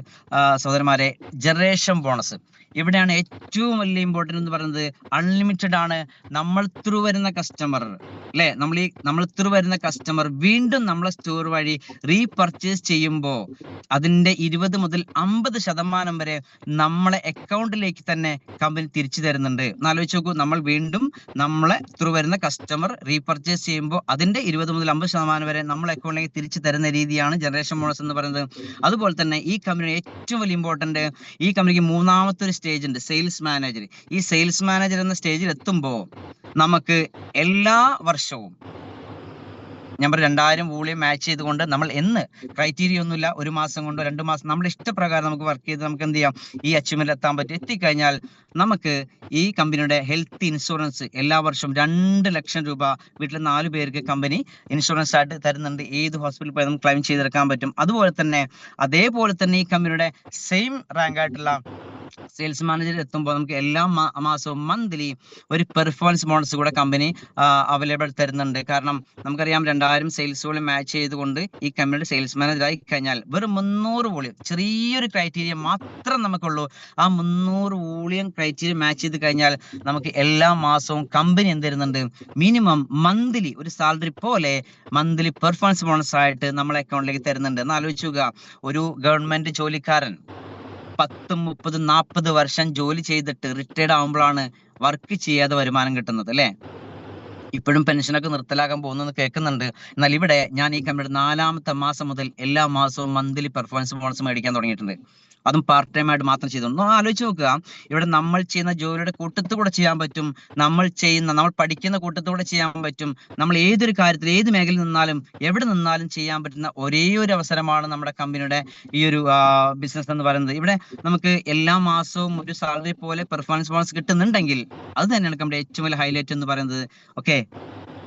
സഹോദരന്മാരെ, ജനറേഷൻ ബോണസ്. ഇവിടെയാണ് ഏറ്റവും വലിയ ഇമ്പോർട്ടൻ്റ് എന്ന് പറയുന്നത്. അൺലിമിറ്റഡ് ആണ്. നമ്മൾ ത്രൂ വരുന്ന കസ്റ്റമർ അല്ലെ, നമ്മൾ ത്രൂ വരുന്ന കസ്റ്റമർ വീണ്ടും നമ്മളെ സ്റ്റോർ വഴി റീപർച്ചേസ് ചെയ്യുമ്പോൾ അതിന്റെ 20 മുതൽ 50% വരെ നമ്മളെ അക്കൗണ്ടിലേക്ക് തന്നെ കമ്പനി തിരിച്ചു തരുന്നുണ്ട്. ആലോചിച്ച് നോക്കൂ, നമ്മൾ വീണ്ടും നമ്മളെ ത്രൂ വരുന്ന കസ്റ്റമർ റീപർച്ചേസ് ചെയ്യുമ്പോൾ അതിന്റെ 20 മുതൽ 50% വരെ നമ്മളെ അക്കൗണ്ടിലേക്ക് തിരിച്ചു തരുന്ന രീതിയാണ് ജനറേഷൻ ബോണസ് എന്ന് പറയുന്നത്. അതുപോലെ തന്നെ ഈ കമ്പനിയുടെ ഏറ്റവും വലിയ ഇമ്പോർട്ടന്റ്, ഈ കമ്പനിക്ക് മൂന്നാമത്തെ ഒരു സ്റ്റേജ് ഉണ്ട്, സെയിൽസ് മാനേജർ. ഈ സെയിൽസ് മാനേജർ എന്ന സ്റ്റേജിൽ എത്തുമ്പോൾ നമുക്ക് എല്ലാ വർഷവും ഞാൻ പറയും 2000 വോളിയം മാച്ച് ചെയ്തുകൊണ്ട് നമ്മൾ ക്രൈറ്റീരിയ ഒന്നുമില്ല, 1 മാസം കൊണ്ടോ 2 മാസം നമ്മുടെ ഇഷ്ടപ്രകാരം നമുക്ക് വർക്ക് ചെയ്ത് നമുക്ക് എന്ത് ചെയ്യാം, ഈ അച്ചീവ്മെന്റ് എത്താൻ പറ്റും. എത്തിക്കഴിഞ്ഞാൽ നമുക്ക് ഈ കമ്പനിയുടെ ഹെൽത്ത് ഇൻഷുറൻസ് എല്ലാ വർഷവും 2 ലക്ഷം രൂപ വീട്ടിൽ 4 പേർക്ക് കമ്പനി ഇൻഷുറൻസ് ആയിട്ട് തരുന്നുണ്ട്. ഏത് ഹോസ്പിറ്റലിൽ പോയി നമുക്ക് ക്ലെയിം ചെയ്തെടുക്കാൻ പറ്റും. അതേപോലെ തന്നെ ഈ കമ്പനിയുടെ സെയിം റാങ്ക് ആയിട്ടുള്ള സെയിൽസ് മാനേജർ എത്തുമ്പോൾ നമുക്ക് എല്ലാ മാസവും മന്ത്ലി ഒരു പെർഫോമൻസ് ബോണസ് കൂടെ കമ്പനി അവൈലബിൾ തരുന്നുണ്ട്. കാരണം നമുക്കറിയാം 2000 സെയിൽസുകൾ മാച്ച് ചെയ്തുകൊണ്ട് ഈ കമ്പനിയുടെ സെയിൽസ് മാനേജർ ആയി കഴിഞ്ഞാൽ വെറും 300 വോളിയം, ചെറിയൊരു ക്രൈറ്റീരിയ മാത്രം നമുക്കുള്ളൂ. ആ 300 വോളിയം ക്രൈറ്റീരിയ മാച്ച് ചെയ്ത് കഴിഞ്ഞാൽ നമുക്ക് എല്ലാ മാസവും കമ്പനി എന്ത് തരുന്നുണ്ട്, മിനിമം മന്ത്ലി ഒരു സാലറി പോലെ മന്ത്ലി പെർഫോമൻസ് ബോണസ് ആയിട്ട് നമ്മളെ അക്കൗണ്ടിലേക്ക് തരുന്നുണ്ട്. എന്ന് ആലോചിക്കുക, ഒരു ഗവൺമെന്റ് ജോലിക്കാരൻ 10, 30, 40 വർഷം ജോലി ചെയ്തിട്ട് റിട്ടയർഡ് ആവുമ്പോഴാണ് വർക്ക് ചെയ്യാതെ വരുമാനം കിട്ടുന്നത് അല്ലെ. ഇപ്പോഴും പെൻഷനൊക്കെ നിർത്തലാക്കാൻ പോകുന്നത് കേൾക്കുന്നുണ്ട്. എന്നാൽ ഇവിടെ ഞാൻ ഈ കമ്പനിയുടെ 4ാമത്തെ മാസം മുതൽ എല്ലാ മാസവും മന്ത്ലി പെർഫോമൻസ് ബോണസ് മേടിക്കാൻ തുടങ്ങിയിട്ടുണ്ട്. അതും പാർട്ട് ടൈം ആയിട്ട് മാത്രം ചെയ്തോളൂ. ആലോചിച്ച് നോക്കുക, ഇവിടെ നമ്മൾ ചെയ്യുന്ന ജോലിയുടെ കൂട്ടത്തുകൂടെ ചെയ്യാൻ പറ്റും, നമ്മൾ പഠിക്കുന്ന കൂട്ടത്തുകൂടെ ചെയ്യാൻ പറ്റും. നമ്മൾ ഏതൊരു കാര്യത്തിൽ ഏത് മേഖലയിൽ നിന്നാലും എവിടെ നിന്നാലും ചെയ്യാൻ പറ്റുന്ന ഒരേ ഒരു അവസരമാണ് നമ്മുടെ കമ്പനിയുടെ ഈ ഒരു ബിസിനസ് എന്ന് പറയുന്നത്. ഇവിടെ നമുക്ക് എല്ലാ മാസവും ഒരു സാലറി പോലെ പെർഫോമൻസ് ബോണസ് കിട്ടുന്നുണ്ടെങ്കിൽ അത് തന്നെയാണ് കമ്പനിയുടെ ഏറ്റവും വലിയ ഹൈലൈറ്റ് എന്ന് പറയുന്നത്. ഓക്കെ,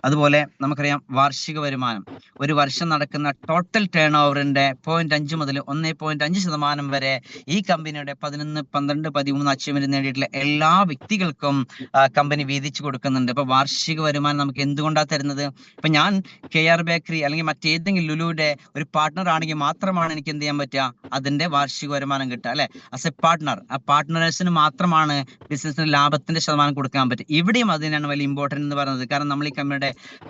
അതുപോലെ നമുക്കറിയാം വാർഷിക വരുമാനം. ഒരു വർഷം നടക്കുന്ന ടോട്ടൽ ടേൺ ഓവറിന്റെ 0.5 മുതൽ 1.5% വരെ ഈ കമ്പനിയുടെ 11, 12, 13 അച്ചീവ്മെന്റ് നേടിയിട്ടുള്ള എല്ലാ വ്യക്തികൾക്കും കമ്പനി വീതിച്ചു കൊടുക്കുന്നുണ്ട്. അപ്പൊ വാർഷിക വരുമാനം നമുക്ക് എന്തുകൊണ്ടാണ് തരുന്നത്? ഇപ്പൊ ഞാൻ KR ബേക്കറി അല്ലെങ്കിൽ മറ്റേതെങ്കിലും ലുലുയുടെ ഒരു പാർട്ട്ണർ ആണെങ്കിൽ മാത്രമാണ് എനിക്ക് എന്ത് ചെയ്യാൻ പറ്റുക, അതിന്റെ വാർഷിക വരുമാനം കിട്ടുക അല്ലെ. ആസ് എ പാർട്ട്ണർ, ആ പാർട്ട്നേഴ്സിന് മാത്രമാണ് ബിസിനസിന് ലാഭത്തിന്റെ ശതമാനം കൊടുക്കാൻ പറ്റും. ഇവിടെയും അതിനാണ് വലിയ ഇമ്പോർട്ടന്റ് എന്ന് പറയുന്നത്. കാരണം നമ്മൾ ഈ കമ്പനിയുടെ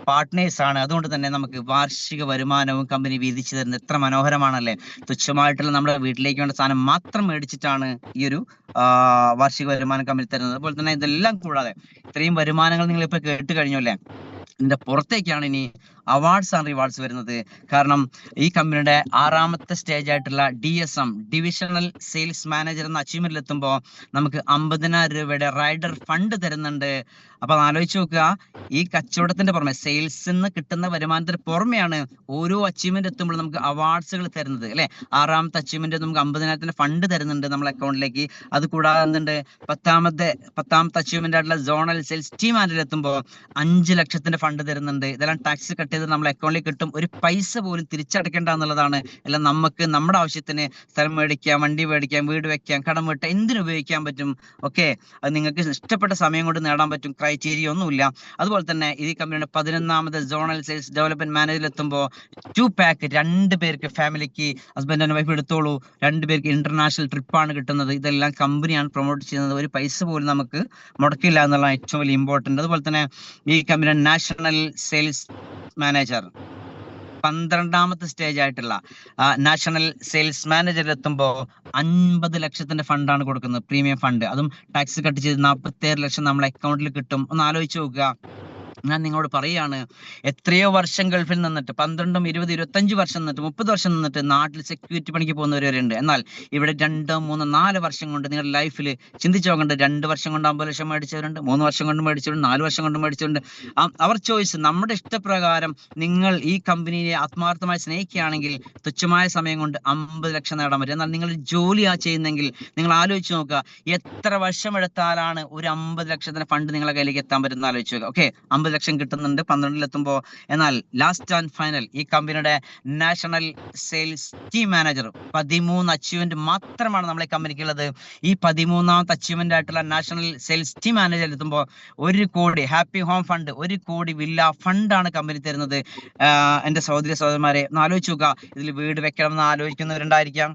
പാർട്ട്നേഴ്സ് ആണ്. അതുകൊണ്ട് തന്നെ നമുക്ക് വാർഷിക വരുമാനവും കമ്പനി വീതിച്ചു തരുന്നത്. എത്ര മനോഹരമാണല്ലേ. തുച്ഛമായിട്ടുള്ള നമ്മുടെ വീട്ടിലേക്ക് വേണ്ട സാധനം മാത്രം മേടിച്ചിട്ടാണ് ഈ ഒരു വാർഷിക വരുമാനം കമ്പനി തരുന്നത്. അതുപോലെ തന്നെ ഇതെല്ലാം കൂടാതെ ഇത്രയും വരുമാനങ്ങൾ നിങ്ങൾ ഇപ്പൊ കേട്ട് കഴിഞ്ഞു അല്ലേ. ഇതിന്റെ പുറത്തേക്കാണ് ഇനി അവാർഡ്സ് ആൻഡ് റിവാർഡ്സ് വരുന്നത്. കാരണം ഈ കമ്പനിയുടെ 6ാമത്തെ സ്റ്റേജ് ആയിട്ടുള്ള DSM, ഡിവിഷണൽ സെയിൽസ് മാനേജർ എന്ന അച്ചീവ്മെന്റിൽ എത്തുമ്പോൾ നമുക്ക് 50,000 രൂപയുടെ റൈഡർ ഫണ്ട് തരുന്നുണ്ട്. അപ്പൊ ആലോചിച്ച് നോക്കുക, ഈ കച്ചവടത്തിന്റെ പുറമെ സെയിൽസിൽ നിന്ന് കിട്ടുന്ന വരുമാനത്തിന് പുറമെയാണ് ഓരോ അച്ചീവ്മെന്റ് എത്തുമ്പോൾ നമുക്ക് അവാർഡ്സുകൾ തരുന്നത് അല്ലെ. 6ാമത്തെ അച്ചീവ്മെന്റ് നമുക്ക് 50,000 ഫണ്ട് തരുന്നുണ്ട് നമ്മളെ അക്കൗണ്ടിലേക്ക്. അത് കൂടാതെ എന്തുണ്ട്, 10ാമത്തെ അച്ചീവ്മെന്റ് ആയിട്ടുള്ള സോണൽ സെയിൽസ് ടീം മാനേജർ എത്തുമ്പോൾ 5 ലക്ഷത്തിന്റെ ഫണ്ട് തരുന്നുണ്ട്. ഇതെല്ലാം ടാക്സ് കട്ട് ചെയ്ത് നമ്മളെ അക്കൗണ്ടിൽ കിട്ടും. ഒരു പൈസ പോലും തിരിച്ചടക്കേണ്ട എന്നുള്ളതാണ്. എല്ലാം നമുക്ക് നമ്മുടെ ആവശ്യത്തിന് സ്ഥലം മേടിക്കാം, വണ്ടി മേടിക്കാം, വീട് വെക്കാം, കടം വീട്ടാം, എന്തിനു ഉപയോഗിക്കാൻ പറ്റും. ഓക്കെ, അത് നിങ്ങൾക്ക് ഇഷ്ടപ്പെട്ട സമയം കൊണ്ട് നേടാൻ പറ്റും. ക്രൈറ്റീരിയ ഒന്നുമില്ല. അതുപോലെ തന്നെ ഈ കമ്പനിയുടെ 11ാമത് സോണൽ സെയിൽസ് ഡെവലപ്മെന്റ് മാനേജറിൽ എത്തുമ്പോൾ 2 പാക്ക് 2 പേർക്ക്, ഫാമിലിക്ക് ഹസ്ബൻഡ് ആൻഡ് വൈഫ് എടുത്തോളൂ, 2 പേർക്ക് ഇന്റർനാഷണൽ ട്രിപ്പാണ് കിട്ടുന്നത്. ഇതെല്ലാം കമ്പനിയാണ് പ്രൊമോട്ട് ചെയ്യുന്നത്. ഒരു പൈസ പോലും നമുക്ക് മുടക്കില്ല എന്നുള്ളതാണ് ഏറ്റവും വലിയ ഇമ്പോർട്ടന്റ്. അതുപോലെ തന്നെ ഈ കമ്പനിയുടെ നാഷണൽ സെയിൽസ് മാനേജർ 12ാമത്തെ സ്റ്റേജ് ആയിട്ടുള്ള നാഷണൽ സെയിൽസ് മാനേജറിൽ എത്തുമ്പോൾ 50 ലക്ഷത്തിന്റെ ഫണ്ടാണ് കൊടുക്കുന്നത്, പ്രീമിയം ഫണ്ട്. അതും ടാക്സ് കട്ട് ചെയ്ത് 47 ലക്ഷം നമ്മളെ അക്കൗണ്ടിൽ കിട്ടും. ഒന്ന് ആലോചിച്ച് നോക്കുക. ഞാൻ നിങ്ങളോട് പറയാണ്, എത്രയോ വർഷം ഗൾഫിൽ നിന്നിട്ട് 12, 20, 25 വർഷം നിന്നിട്ട് 30 വർഷം നിന്നിട്ട് നാട്ടിൽ സെക്യൂരിറ്റി പണിക്ക് പോകുന്നവരുണ്ട്. എന്നാൽ ഇവിടെ 2, 3, 4 വർഷം കൊണ്ട് നിങ്ങളുടെ ലൈഫിൽ ചിന്തിച്ചു നോക്കണ്ട്. 2 വർഷം കൊണ്ട് 50 ലക്ഷം മേടിച്ചവരുണ്ട്, 3 വർഷം കൊണ്ട് മേടിച്ചവരുണ്ട്, 4 വർഷം കൊണ്ട് മേടിച്ചവരുണ്ട്. അവർ ചോയ്സ്, നമ്മുടെ ഇഷ്ടപ്രകാരം നിങ്ങൾ ഈ കമ്പനിയെ ആത്മാർത്ഥമായി സ്നേഹിക്കുകയാണെങ്കിൽ തുച്ഛമായ സമയം കൊണ്ട് 50 ലക്ഷം നേടാൻ പറ്റും. എന്നാൽ നിങ്ങൾ ജോലിയാ ചെയ്യുന്നെങ്കിൽ നിങ്ങൾ ആലോചിച്ച് നോക്കുക, എത്ര വർഷം എടുത്താലാണ് ഒരു 50 ലക്ഷത്തിന്റെ ഫണ്ട് നിങ്ങളെ കയ്യിലേക്ക് എത്താൻ പറ്റുന്ന ആലോചിച്ച് നോക്കുക. ഓക്കെ, 50 ലക്ഷം കിട്ടുന്നുണ്ട് 12ൽ എത്തുമ്പോൾ. എന്നാൽ ലാസ്റ്റ് ആൻഡ് ഫൈനൽ ഈ കമ്പനിയുടെ national sales team manager 13 achievement മാത്രമാണ് നമ്മളെ കമ്പനിക്ക് ഉള്ളത്. ഈ 13ാമത്തെ അച്ചീവ്മെന്റ് ആയിട്ടുള്ള നാഷണൽ സെയിൽസ് ടീം മാനേജർ എത്തുമ്പോൾ 1 കോടി ഹാപ്പി ഹോം ഫണ്ട്, 1 കോടി വില്ല ഫണ്ടാണ് കമ്പനി തരുന്നത്. എന്റെ സഹോദരന്മാരെ ഒന്ന് ആലോചിച്ച് നോക്കുക. ഇതിൽ വീട് വെക്കണം എന്ന് ആലോചിക്കുന്നവരുണ്ടായിരിക്കാം,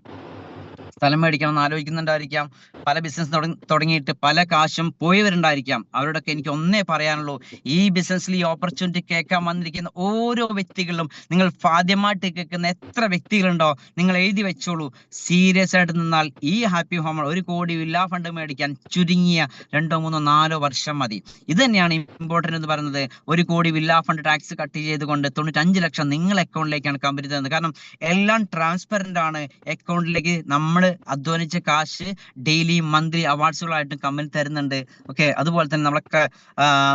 സ്ഥലം മേടിക്കണം എന്ന് ആലോചിക്കുന്നുണ്ടായിരിക്കാം, പല ബിസിനസ് തുടങ്ങിയിട്ട് പല കാശും പോയവരുണ്ടായിരിക്കാം. അവരോടൊക്കെ എനിക്ക് ഒന്നേ പറയാനുള്ളൂ, ഈ ബിസിനസ്സിൽ ഈ ഓപ്പർച്യൂണിറ്റി കേൾക്കാൻ വന്നിരിക്കുന്ന ഓരോ വ്യക്തികളിലും, നിങ്ങൾ ആദ്യമായിട്ട് കേൾക്കുന്ന എത്ര വ്യക്തികളുണ്ടോ നിങ്ങൾ എഴുതി വെച്ചോളൂ. സീരിയസ് ആയിട്ട് നിന്നാൽ ഈ ഹാപ്പി ഹോം 1 കോടി വില്ലാ ഫണ്ട് മേടിക്കാൻ ചുരുങ്ങിയ 2, 3, 4 വർഷം മതി. ഇത് തന്നെയാണ് ഇമ്പോർട്ടന്റ് എന്ന് പറയുന്നത്. 1 കോടി വില്ലാ ഫണ്ട് ടാക്സ് കട്ട് ചെയ്തുകൊണ്ട് 95 ലക്ഷം നിങ്ങളുടെ അക്കൗണ്ടിലേക്കാണ് കമ്പനി തരുന്നത്. കാരണം എല്ലാം ട്രാൻസ്പെറന്റ് ആണ്. അക്കൗണ്ടിലേക്ക് നമ്മൾ അധ്വാനിച്ച കാശ് ഡെയിലി മന്ത്ലി അവാർഡ്സുകളായിട്ടും കമ്പനി തരുന്നുണ്ട്. ഓക്കെ, അതുപോലെ തന്നെ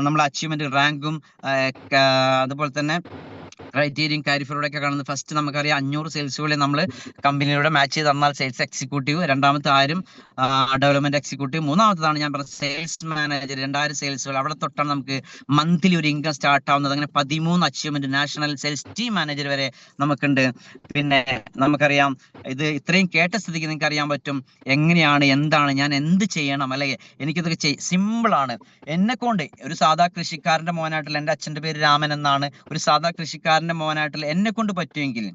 നമ്മളെ അച്ചീവ്മെന്റ് റാങ്കും അതുപോലെ തന്നെ ക്രൈറ്റീരിയയും കാരിഫറോടൊക്കെ കാണുന്നത്. ഫസ്റ്റ് നമുക്കറിയാം 500 സെയിൽസുകളെ നമ്മൾ കമ്പനിയുടെ മാച്ച് ചെയ്ത് തന്നാൽ സെയിൽസ് എക്സിക്യൂട്ടീവ്, 2ാമത്തെ 1000 ഡെവലപ്മെന്റ് എക്സിക്യൂട്ടീവ്, 3ാമത്തതാണ് ഞാൻ പറഞ്ഞ സെയിൽസ് മാനേജർ 2000 സെയിൽസുകൾ. അവിടെ തൊട്ടാണ് നമുക്ക് മന്ത്ലി ഒരു ഇൻകം സ്റ്റാർട്ട് ആവുന്നത്. അങ്ങനെ 13 achievement national sales team manager വരെ നമുക്കുണ്ട്. പിന്നെ നമുക്കറിയാം, ഇത് ഇത്രയും കേട്ട സ്ഥിതിക്ക് നിങ്ങൾക്ക് അറിയാൻ പറ്റും എങ്ങനെയാണ്, എന്താണ്, ഞാൻ എന്ത് ചെയ്യണം, അല്ലെങ്കിൽ എനിക്കിതൊക്കെ സിമ്പിൾ ആണ്. എന്നെ കൊണ്ട് ഒരു സാധാ കൃഷിക്കാരന്റെ മോനായിട്ടുള്ള, എൻ്റെ അച്ഛന്റെ പേര് രാമൻ എന്നാണ്, ഒരു സാധാ കൃഷിക്കാരന്റെ മോനായിട്ടുള്ള എന്നെ കൊണ്ട് പറ്റുമെങ്കിൽ,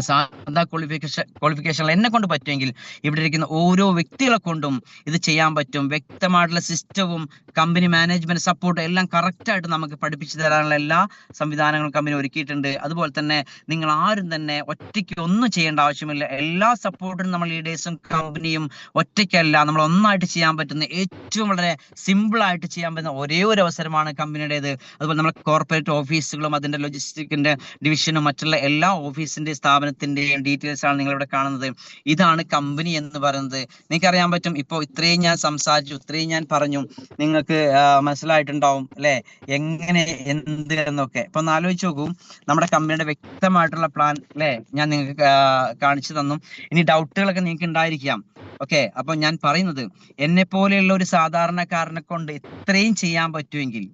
സാധാ ക്വാളിഫിക്കേഷൻ എന്നെ കൊണ്ട് പറ്റുമെങ്കിൽ, ഇവിടെ ഇരിക്കുന്ന ഓരോ വ്യക്തികളെ കൊണ്ടും ഇത് ചെയ്യാൻ പറ്റും. വ്യക്തമായിട്ടുള്ള സിസ്റ്റവും കമ്പനി മാനേജ്മെന്റ് സപ്പോർട്ടും എല്ലാം കറക്റ്റായിട്ട് നമുക്ക് പഠിപ്പിച്ചു തരാനുള്ള എല്ലാ സംവിധാനങ്ങളും കമ്പനി ഒരുക്കിയിട്ടുണ്ട്. അതുപോലെ തന്നെ നിങ്ങൾ ആരും തന്നെ ഒറ്റയ്ക്ക് ഒന്നും ചെയ്യേണ്ട ആവശ്യമില്ല. എല്ലാ സപ്പോർട്ടും നമ്മൾ ലീഡേഴ്സും കമ്പനിയും ഒറ്റയ്ക്കല്ല, നമ്മൾ ഒന്നായിട്ട് ചെയ്യാൻ പറ്റുന്ന ഏറ്റവും വളരെ സിമ്പിൾ ആയിട്ട് ചെയ്യാൻ പറ്റുന്ന ഒരേ ഒരു അവസരമാണ് കമ്പനിയുടേത്. അതുപോലെ നമ്മുടെ കോർപ്പറേറ്റ് ഓഫീസുകളും അതിന്റെ ലോജിസ്റ്റിക്കിന്റെ ഡിവിഷനും മറ്റുള്ള എല്ലാ ഓഫീസിന്റെ സ്ഥാപനത്തിന്റെയും ഡീറ്റെയിൽസ് ആണ് നിങ്ങളിവിടെ കാണുന്നത്. ഇതാണ് കമ്പനി എന്ന് പറയുന്നത്. നിങ്ങൾക്കറിയാൻ പറ്റും, ഇപ്പോൾ ഇത്രയും ഞാൻ സംസാരിച്ചു, ഇത്രയും ഞാൻ പറഞ്ഞു, നിങ്ങൾക്ക് മനസ്സിലായിട്ടുണ്ടാവും അല്ലെ, എങ്ങനെ എന്ത് എന്നൊക്കെ. ഇപ്പൊ ഒന്ന് ആലോചിച്ച് നോക്കൂ, നമ്മുടെ കമ്പനിയുടെ വ്യക്തമായിട്ടുള്ള പ്ലാൻ അല്ലെ ഞാൻ നിങ്ങൾക്ക് കാണിച്ചു തന്നു. ഇനി ഡൗട്ടുകളൊക്കെ നിങ്ങൾക്ക് ഉണ്ടായിരിക്കാം. ഓക്കെ, അപ്പൊ ഞാൻ പറയുന്നത്, എന്നെ പോലെയുള്ള ഒരു സാധാരണക്കാരനെ കൊണ്ട് ഇത്രയും ചെയ്യാൻ പറ്റുമെങ്കിൽ